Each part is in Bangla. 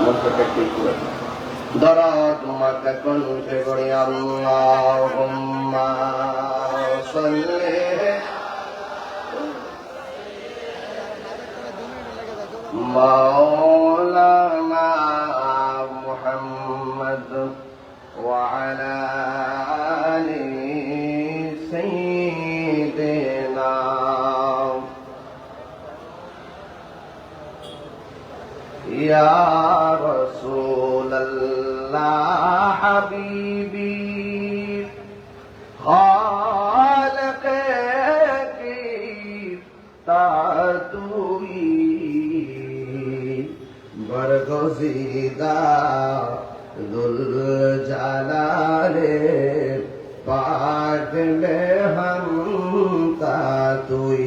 মনটাকে ঠিক করে দরদ মাকে কণ্ঠে করি আল্লাহুম্মা সাল্লি মাওলানা মুহাম্মদ ওয়া আলা আলি সাইয়্যিদিনা ইয়া রাসূলাল্লাহ হাবিবি খালিকে কি তাতুই বরগজিদা দুল জালালে পাক में हम तातुई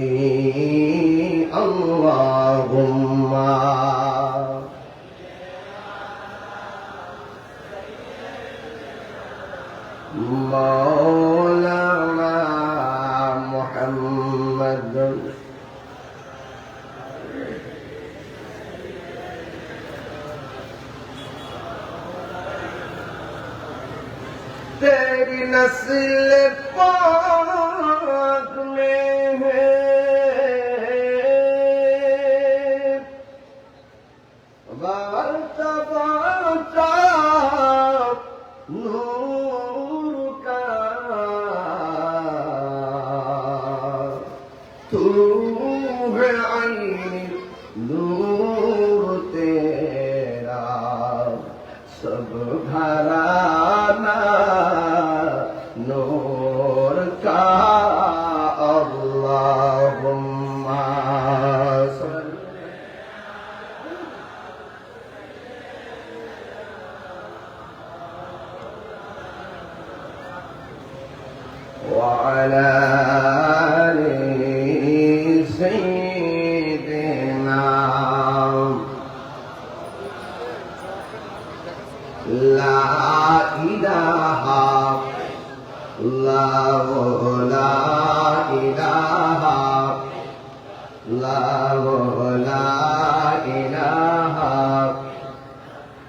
अल्लाहुम्मा मौलाना मुहम्मद तेरी नस्ल पाक में है मर्तबा नूर का तू है आईन नूर तेरा सब घराना नूर का अल्लाहुम्मा وعلى آل سيدنا لا إله لا إله لا إله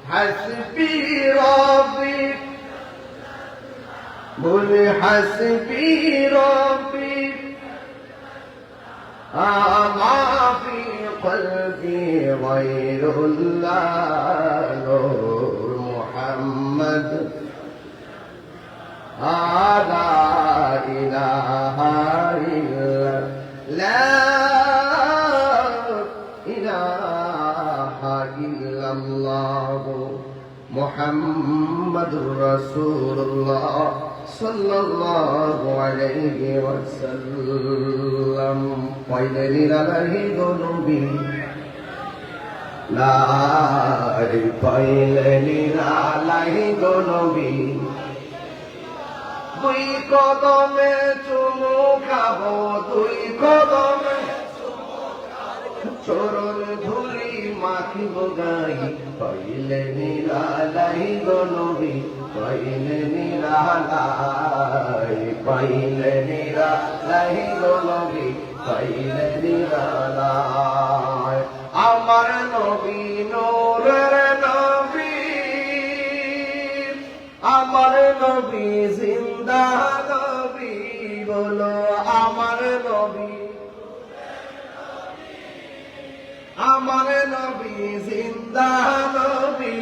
حسبي ربي قل حسبي ربي ما في قلبي غير الله نور محمد لا إله إلا لا إله إلا الله محمد رسول الله صلى الله عليه وسلم قيل عليه ذنوبي لا قيل عليه ذنوبي দুই কদমে চুমু খাবো দুই কদমে চরণ ধুলি মাখিব গাই পাইলে নিরালাই গো নবী পাইলে নিরালাই পাইলে নিরালাই গো নবী পাইলে নিরালাই আমার নবী নূরের নবী আমার নবী জিন্দা নবী বলো আমার নবী আমার নবী জিন্দা নবী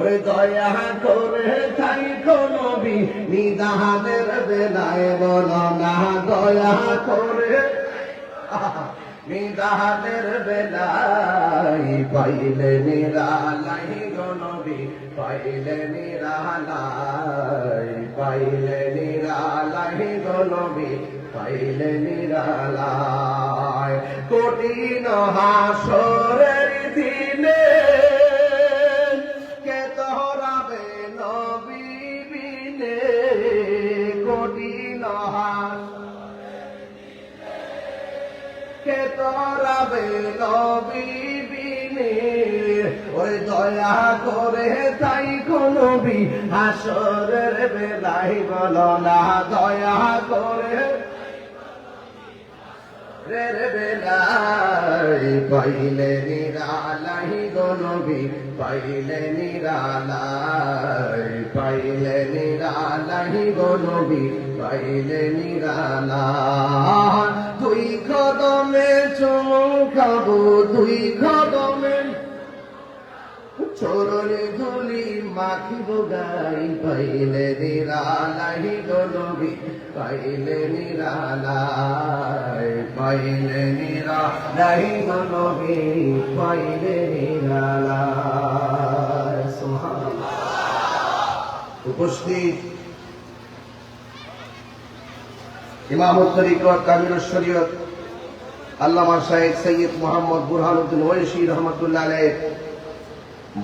ওই দয়া করে থাইকো নবী নিদানের বেলায় বলো না দয়া করে নিদানের বেলায় পাইলে নিরালাই গো নবী পাইলে নিরালাই পাইলে নিরালাই গো নবী পাইলে নিরালাই কঠিন হাসরের দিনে কে তোরাবে নবী বিনে কঠিন কে তোরাবে নবী বিনে ওই দয়া করে তাই নবী হাসরের বেলায় বলো না দয়া করে রের বেলায় পাইলে নিরালাই গো নবী পাইলে নিরালাই পাইলে নিরালাই গো নবী পাইলে নিরালাই দুই কদমে চুমু খাবো দুই কদমে চরণে ধুলি মাখিব গাই পাইলে নিরালাই গো নবী পাইলে নিরালাই পাইলে নিরালাই গো নবী পাইলে নিরালাই। সুবহানাল্লাহ। উপস্থিত ইমামুত তরিকত কামিলুশ শরীয়ত আল্লামা শাইখ সৈয়দ মোহাম্মদ বুরহানুদ্দিন ওয়েসি রহমাতুল্লাহ আলাইহ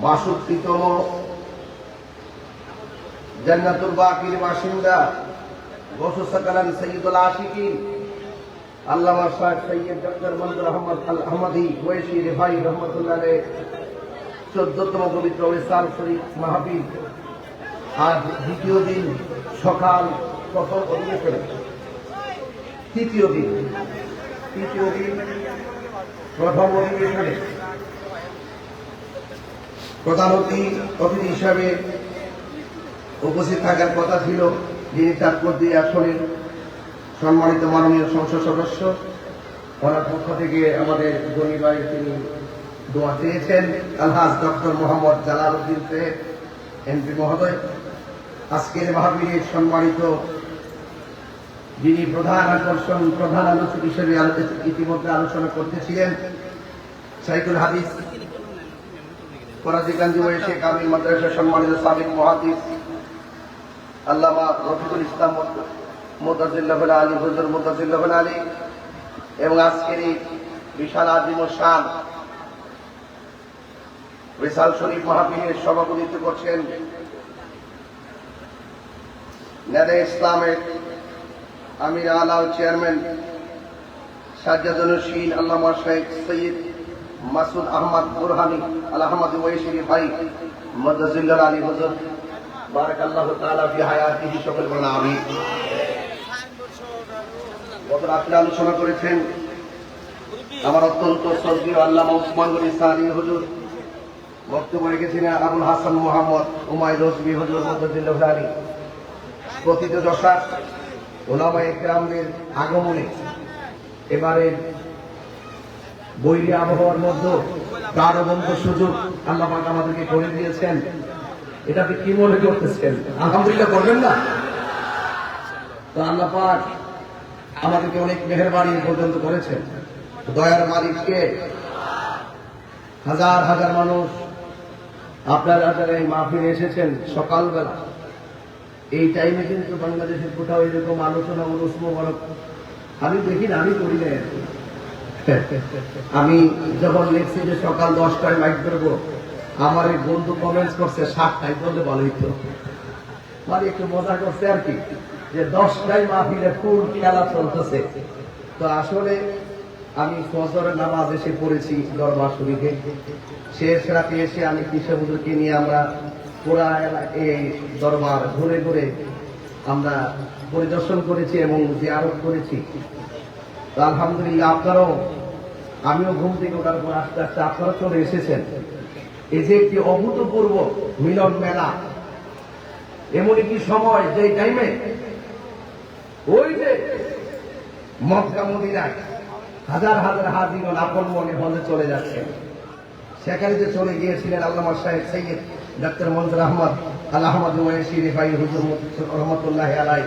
৬২তম জান্নাতুল বাকির বাসিন্দা গৌসুস সাকালান সৈয়দুল আশিকিন আল্লামা শাইখ সৈয়দ ডক্টর মনজুর আহমদ আল আহমদি ওয়েসি রিফাই রহমাতুল্লাহ আলাইহ ১৪তম পবিত্র ওয়েসাল শরীফ মাহফিল আজ দ্বিতীয় দিন সকাল প্রথম অধিবেশন তৃতীয় দিন প্রথম অধিবেশনে প্রধান অতিথি হিসাবে উপস্থিত থাকার কথা ছিল যিনি চাঁদপুর-২ আসনের সম্মানিত মাননীয় সংসদ সদস্য, ওনার পক্ষ থেকে আমাদের গনি ভাই তিনি দোয়া চেয়েছেন আলহাজ ডক্টর মোহাম্মদ জালাল উদ্দিন সাহেব এমপি মহোদয়। আজকের মাহফিলের সম্মানিত যিনি প্রধান আলোচক হিসেবে ইতিমধ্যে আলোচনা করতেছিলেন শাইখুল হাদিস করাচিগঞ্জ ওয়েসে কামিল মাদ্রাসা সম্মানিত সাবেক মুহাদ্দিস আল্লামা রফিকুল ইসলাম মুতাজিল্লাহ আলী হুজুর মুতাজিল্লাহ আলী এবং আজকের এই বিশাল আজিম শান ওয়েসাল শরীফ মাহফিলের সভাপতিত্ব করছেন নেদে ইসলামের আমির আলাও চেয়ারম্যান সাজ্জাদুল নশীন আল্লামা শাইখ সৈয়দ মাসুদ আহমদ বুরহানি আল আহমদ ওয়েসি ভাই মুতাজিল্লাহ আলী হুজুর বারাকাল্লাহু তাআলা ফি হায়াতিহি সকল বলা আমিন। গত রাত্রে আলোচনা করেছেন আমার অত্যন্ত শ্রদ্ধেয় আল্লামা উসমান গনি সানি হুজুর, বক্তব্য রেখেছিলেন আবুল হাসান মোহাম্মদ উমাইর রজবি হুজুর মুতাজিল্লাহ আলী। কথিত দশা ওলামায়ে কেরামদের আগমনে এবারে বৈরী আবহাওয়ার মধ্যে প্রাণবন্ত সুযোগ আল্লাহ পাক আমাদেরকে করে দিয়েছেন। এটাকে কি মনে করতেছেন? আলহামদুলিল্লাহ করবেন না? তো আল্লাহ পাক আমাদেরকে অনেক মেহেরবানি পর্যন্ত করেছেন। দয়ার মালিককে হাজার হাজার মানুষ আপনারা যারা এই মাহফিলে এসেছেন সকালবেলা এই টাইমে কিন্তু বাংলাদেশের কোথাও এরকম আলোচনা অনুষ্ঠান আমি দেখি না, আমি করি না। আমি যখন লিখছি যে সকাল 10টায় মাইক করবো, আমার এক বন্ধু কমেন্টস করছে 7টায় বললে ভালো হইতো, মানে একটু মজা করছে আর কি, যে 10টায় মাহফিলে ফুল খেলা চলতেছে। তো আসলে আমি ফজরের নামাজ এসে পড়েছি দরবার শরীফে, শেষ রাতে এসে আমি কৃষক হুজুরকে নিয়ে আমরা পুরা এই দরবার ঘুরে ঘুরে আমরা পরিদর্শন করেছি এবং জিয়ারত করেছি। তো আলহামদুলিল্লাহ আপনারাও, আমিও ঘুম থেকে ওঠার পর আস্তে আস্তে আপনারা চলে এসেছেন। এই যে একটি অভূতপূর্ব মিলন মেলা, এমন একটি সময় যে টাইমে ওই যে মক্কা মদিনায় হাজার হাজার হাজিগণ আপন মনে হলে চলে যাচ্ছেন, সেখানে যে চলে গিয়েছিলেন আল্লামা শাইখ সৈয়দ ডক্টর মনজুর আহমদ আল আহমদ ওয়েসি রিফাই হুজুর রহমতুল্লাহ আলাইহ,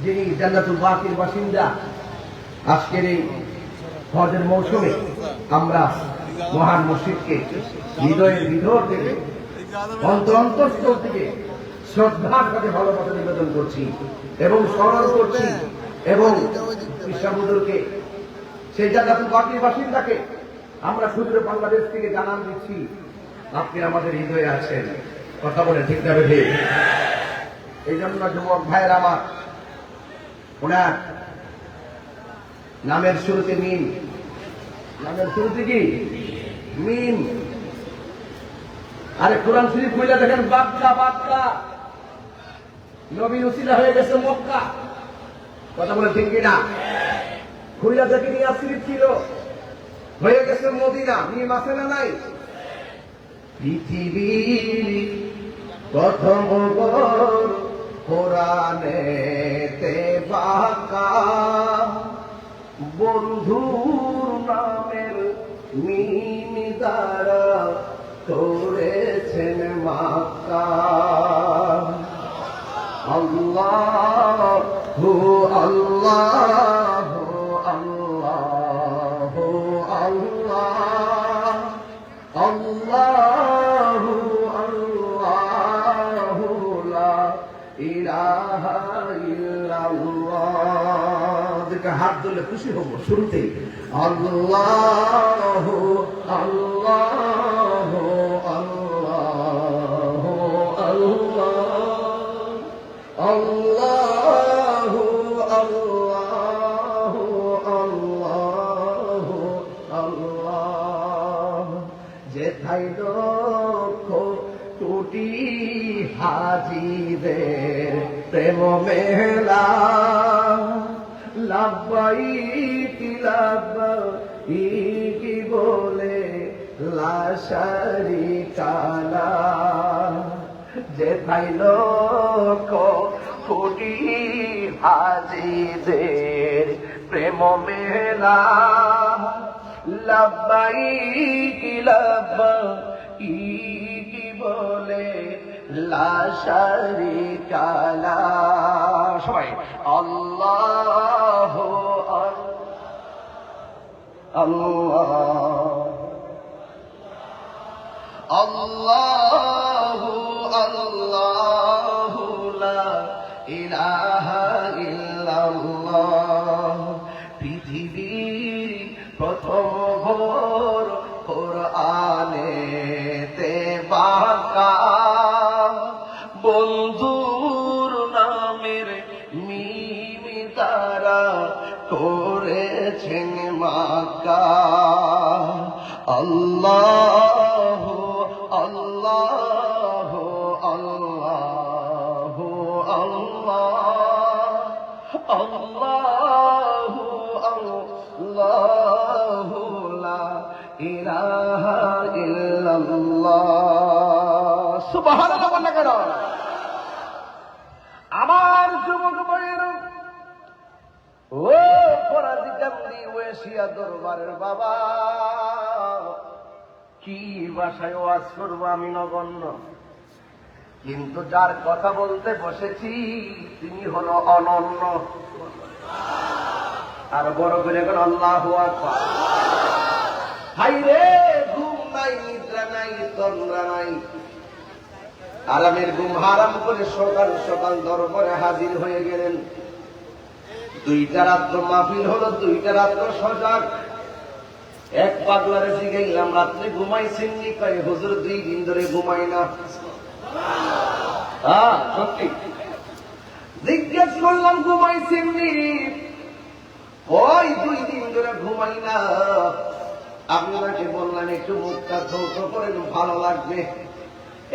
যিনি জান্নাতুল বাকির বাসিন্দা। আজকের এই হজের মৌসুমে আমরা মহান মসজিদকে হৃদয়ের ভিতর থেকে অন্তরস্থল থেকে শ্রদ্ধার সাথে ভালোবাসা নিবেদন করছি এবং স্মরণ করছি এবং কৃষ্ণবুদুরকে সেই জান্নাতুল বাকির বাসিন্দাকে আমরা শুধু বাংলাদেশ থেকে জানান দিচ্ছি আপনি আমাদের হৃদয়ে আছেন। কথা বলে ঠিক না বেঠে? এই জন্য যুবক ভাইয়ের আমার, ওনার নামের শুরুতে মিম, নামের শুরুতে কি মিম। আরে কোরআন শরীফ খুলে দেখেন, বাক্কা বাক্কা নবীর উসিলা হয়ে গেছে মক্কা। কথা বলে ঠিক কিনা? খুইলা থেকে নিয়ে আসির ছিল, হয়ে গেছে মদিনা। নিয়ে মাসে না নাই? পৃথিবীর প্রথম কোরআনেতে বাঁকা বন্ধুর নামের মিম দ্বারা করেছেন মাক্কা। আল্লাহু আল্লাহু আল্লাহু আল্লাহ আল্লাহু আল্লাহু লা ইলাহা ইল্লাল্লাহ। দেখে হাত ধরলে খুশি হব শুরুতেই। আল্লাহু আল্লাহু আল্লাহু আল্লাহ আল্লাহু আল্লাহু আল্লাহু আল্লাহ। যেথায় লক্ষ কোটি হাজিদের প্রেম মেলা, লাব্বাইক লাব্বাইক বলে লা শারীকা লাহ। যেথায় লক্ষ কোটি হাজিদের প্রেম মেলা, লাব্বাইক লাব্বাইক বলে লা শারীকা লাহ। সবাই আল্লাহু আল্লাহ আল্লাহু আল্লাহু লা ইলাহা ইল্লাল্লাহ। পৃথিবীর প্রথম ঘোর কোরআনেতে বাঁকা বন্ধুর নামের মিম তারা করেছেন মাক্কা। আল্লাহু আল্লাহু আল্লাহু আল্লাহ আল্লাহু আল্লাহু লা ইলাহা ইল্লাল্লাহ। সুবহানাল্লাহ বলনা কেন? আমার যুবক ভাইয়েরা, ও ফরাজি কান্দি ওয়েশিয়া দরবারের বাবা, কি ভাষায় ওয়াজ করবো আমি নগণ্য, কিন্তু যার কথা বলতে বসেছি তিনি হলো অনন্য। আর বড় করে এখন আল্লাহু আকবার। হাই রে, ঘুম নাই, নিদ্রা নাই, তন্দ্রা নাই, আরামের ঘুম হারাম করে সকাল সকাল দরবারে হাজির হয়ে গেলেন। 2টা রাত্র মাহফিল হলো, 2টা রাত্র সজাগ। এক পাগলারে জিগাইলাম, রাত্রে ঘুমাইছেন নি? কয় হুজুর 2 দিন ধরে ঘুমাই না। হ্যাঁ সত্যি। জিজ্ঞেস করলাম ঘুমাইছেন নি? ওই 2 দিন ধরে ঘুমাই না। আপনাকে বললাম একটু মুখটা ধৌত করে ভালো লাগবে,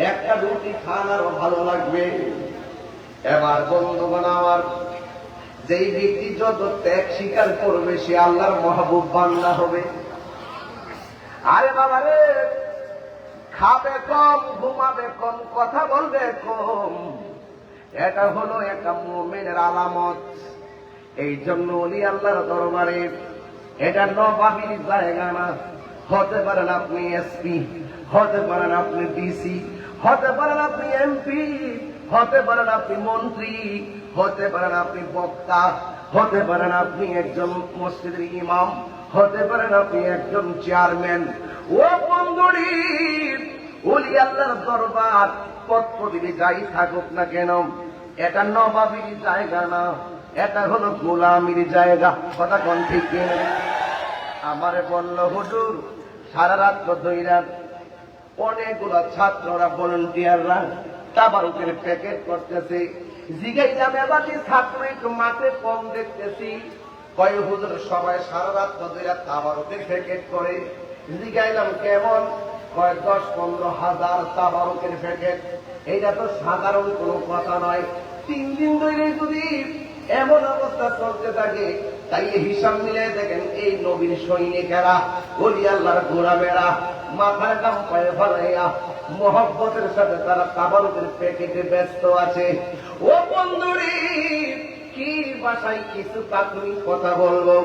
একটা রুটি খান আরো ভালো লাগবে। এবার বন্ধুগণ আমার, যেই ব্যক্তি যত ত্যাগ স্বীকার করবে সে আল্লাহর মাহবুব বান্দা হবে। আরে বাবা রে, খাবে কম, ঘুমাবে কম, কথা বলবে কম, এটা হলো একটা মুমিনের আলামত। এই জন্য ওলি আল্লাহর দরবারে এটা নবাবির জায়গা না। হতে পারেন আপনি এসপি, হতে পারেন আপনি ডিসি, হতে পারেন আপনি এমপি, হতে পারেন আপনি মন্ত্রী, হতে পারেন আপনি বক্তা, হতে পারেন আপনি একজন মসজিদের ইমাম, হতে পারেন আপনি একজন চেয়ারম্যান। ও বন্ধুরি, ওলি আল্লাহর দরবার পদপদবি যাই থাকুক না কেন, এটা নবাবির জায়গা না, এটা হলো গোলামির জায়গা। কথা কোন ঠিক? আমারে বলল হুজুর সারা রাত ধইরা অনেকগুলো ছাত্ররা ভলেন্টিয়াররা তাবারুকের প্যাকেট করতেছে। জিগাইলাম এবার ছাত্র একটু মাঠে কম দেখতেছি। কয় হুজুর সবাই সারা রাত ধইরা তাবারুকের প্যাকেট করে। জিগাইলাম কেমন? কয় 10-15 হাজার তাবারুকের প্যাকেট। এইটা তো সাধারণ কোনো কথা নয়। 3 দিন ধরে যদি এমন অবস্থা চলতে থাকে। তাইলে হিসাব মিলে দেখেন এই নবীর সৈনিকেরা, ওলি আল্লাহর গোলামেরা মাথার কাম পায়ে ফেলাইয়া মহব্বতের সাথে তারা তাবারুকের প্যাকেটে ব্যস্ত আছে। ও বন্ধুরি, কি ভাষায় কিছু প্রাথমিক কথা বলবো।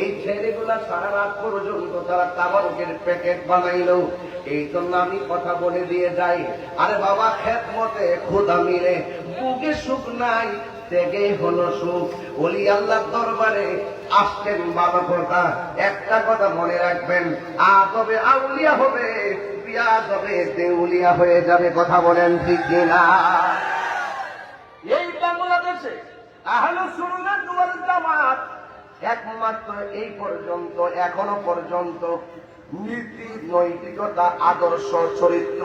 এই ছেলেগুলা সারা রাত পর্যন্ত তারা তাবারুকের প্যাকেট বানাইলো। এই জন্য আমি কথা বলে দিয়ে যাই, আরে বাবা, খেত মতে খোদা মিলে বুকে সুখ নাই, থেকেই হলো সুখ। ওলি আল্লাহ দরবারে আসছেন ভালো কথা, একটা কথা মনে রাখবেন, আদবে আউলিয়া হবে, পিয়াজ হবে দেউলিয়া হয়ে যাবে। কথা বলেন ঠিক কিনা? এই বাংলাদেশে আহলুস সুন্নাত ওয়াল জামাত একমাত্র এই পর্যন্ত, এখনো পর্যন্ত নীতি নৈতিকতা আদর্শ চরিত্র,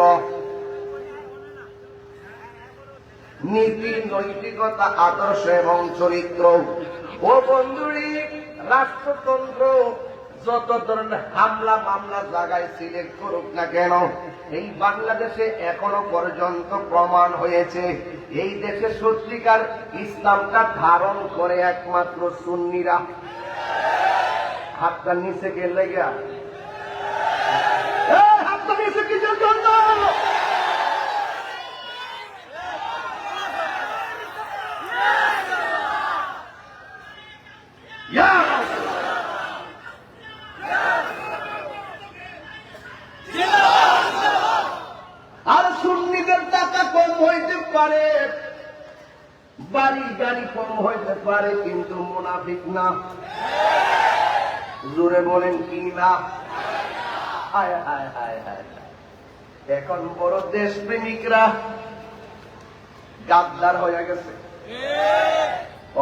নীতি নৈতিকতা আদর্শ এবং চরিত্র। ও বন্ধুরি, রাষ্ট্রতন্ত্র যত ধরনের হামলা মামলা জায়গায় সিলেক্ট করুক না কেন, এই বাংলাদেশে এখনো পর্যন্ত প্রমাণ হয়েছে এই দেশে সত্যিকার ইসলামটা ধারণ করে একমাত্র সুন্নিরা। হাতটা নিচে গেলে গিয়া, হাতটা নিচে কিছুর জন্য? আর সুন্নিদের টাকা কম হইতে পারে, বাড়ি গাড়ি কম হইতে পারে, কিন্তু মুনাফিক না। জোরে বলেন কি না? হায় হায় হায় হায়। এখন বড় দেশপ্রেমিকরা গাদ্দার হয়ে গেছে,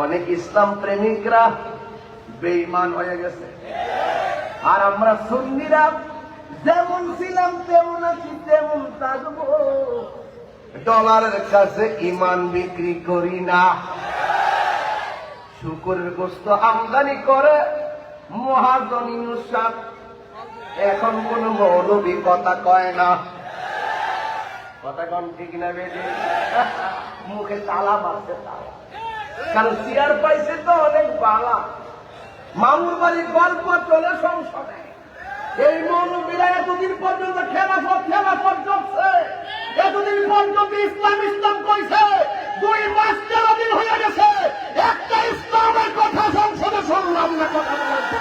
অনেক ইসলাম প্রেমিকরা বেঈমান হয়ে গেছে। আর আমরা সুন্নিরা যেমন ছিলাম তেমন আছি, তেমন থাকবো। ডলারের কাছে ইমান বিক্রি করি না। শুকরের গোস্ত আমদানি করে মহাজনী নুসাদ, এখন কোন মৌলবী কথা কয় না। কথা কম ঠিক না বেশি? মুখে তালা মারছে, তালা। কারণ চেয়ার পাইছে তো অনেক বালা। মামুর বাড়ির গল্প চলে সংসদে। এই মৌলবীরা এতদিন পর্যন্ত খেলাফত চলছে, এতদিন পর্যন্ত ইসলাম কইছে। 2 মাস 13 দিন হয়ে গেছে, একটা ইসলামের কথা সংসদে শুনলাম না। কথা বলতে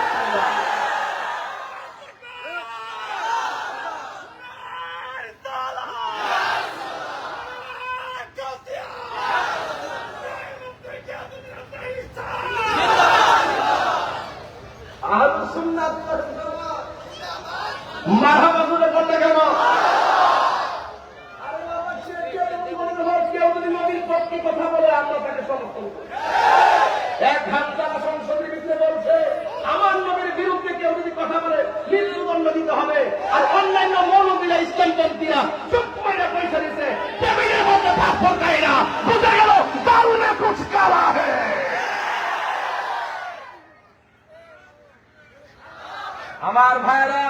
আহলুস সুন্নাত ওয়াল জামাত মারহাবা বলে বলতে কেন? আরে বাবা, কেউ যদি নবীর পক্ষে কথা বলে আমরা তাকে সমর্থন করি। 1 ঘন্টা সংসদের ভিতরে বলছে আমার নবীর বিরুদ্ধে কেউ যদি কথা বলে মৃত্যুদণ্ড দিতে হবে। আর অন্যান্য মৌলবীরা ইসলামপন্থীরা চুপ করে পয়সা দিচ্ছে, টেবিলের মধ্যে ভাত ফোটায় না। বুঝা গেল দারু মে কুছ কালা হে। আমার ভাইরা,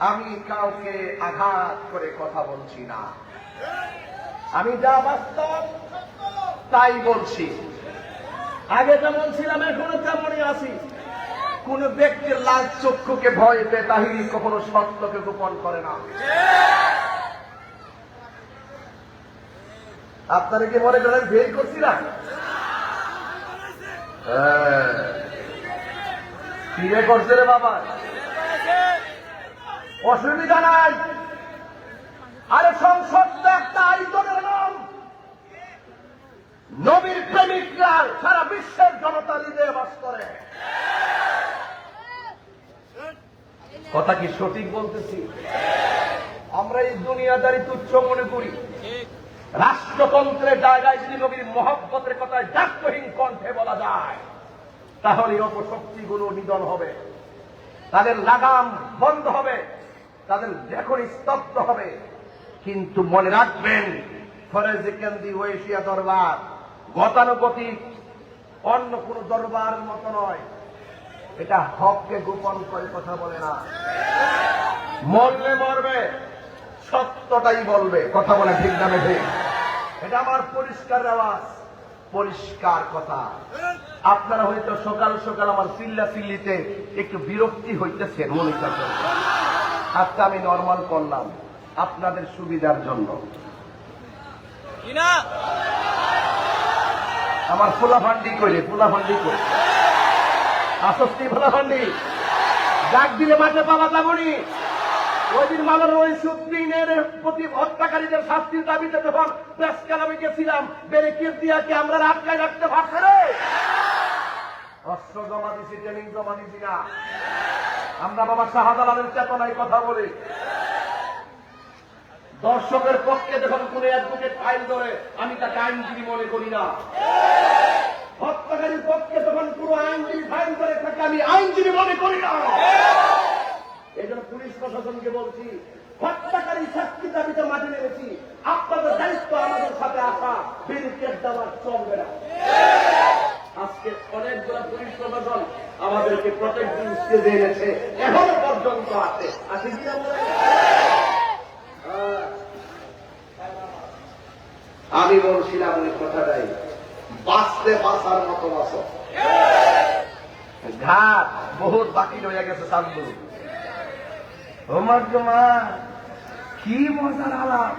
আমি কাউকে আঘাত করে কথা বলছি না, আমি যা বাস্তব তাই বলছি। আগে যেমন ছিলাম এখনো তেমনই আছি। কোন ব্যক্তির লাল চক্ষুকে ভয় পেয়ে তাহিরি কখনো সত্যকে গোপন করে না। আপনারা কি মনে করেন বের করছিলাম? ফিরে করছে রে বাবা, অসুবিধা নাই। আরে সংসদ একটা আয়োজনের নাম। নবীর প্রেমিকরা সারা বিশ্বের জনতা হৃদয়ে বাস করে। কথা কি সঠিক বলতেছি? আমরা এই দুনিয়াদারি তুচ্ছ মনে করি। রাষ্ট্রতন্ত্রের জায়গায় যদি নবীর মহব্বতের কথায় দায়িত্বহীন কণ্ঠে বলা যায়, তাহলে অপশক্তিগুলো নিধন হবে, তাদের লাগাম বন্ধ হবে, তাদের দেখুন স্তব্ধ হবে। কিন্তু মনে রাখবেন, ফরেজিকান্দি ওয়েশিয়া দরবার গতানুগতিক অন্য কোন দরবারের মতো নয়। এটা হককে গোপন করে কথা বলে না। মরলে মরবে, সত্যটাই বলবে। কথা বলে ঠিক না ঠিক? এটা আমার পরিষ্কার আওয়াজ। পরিষ্কার কথা। আপনারা হয়তো সকাল সকাল আমার চিল্লা চিল্লিতে একটু বিরক্তি হইতেছেন মনে করেন, আজকে আমি নরমাল করলাম আপনাদের সুবিধার জন্য। আমার ফুলাফান্ডি করে আসস্তি ফুলাফান্ডি ডাক দিলে মাঠে পাওয়া যাবনি। ওই দিন মালার ওই সুপ্রিমের প্রতি হত্যাকারীদের শাস্তির দাবিতে যখন প্রেস ক্লাবে গেছিলাম, ব্যারিকেড দিয়া কি আমরা আটকায় রাখতে পারছে রে? অস্ত্র জমা দিছি, ট্রেনিং জমা দিছি না। আমরা বাবা শাহজালালের চেতনায় কথা বলি। দর্শকের পক্ষে যখন কোন অ্যাডভোকেট ফাইল ধরে, আমি তাকে আইনজীবী মনে করি না। হত্যাকারীর পক্ষে যখন পুরো আইনজীবী ফাইল করে থাকে, আমি আইনজীবী মনে করি না। এই জন্য পুলিশ প্রশাসনকে বলছি, হত্যাকারী শাস্তি দাবিতে মাঠে নেমেছি, আপনাদের দায়িত্ব আমাদের সাথে আসা, ব্যারিকেড দেওয়ার চলবে না। আজকে অনেকগুলো পুলিশ প্রশাসন আমাদেরকে প্রত্যেকদিন স্টেজে এনেছে, এখনো পর্যন্ত আছে। আছে কি আমরা? আমি বলছিলাম ওই কথাটাই, বাঁচতে বাঁচার মতো বাঁচো। ঘাট বহুত বাকি রয়ে গেছে সামনে। ওমার জমা কি মজার আলাপ।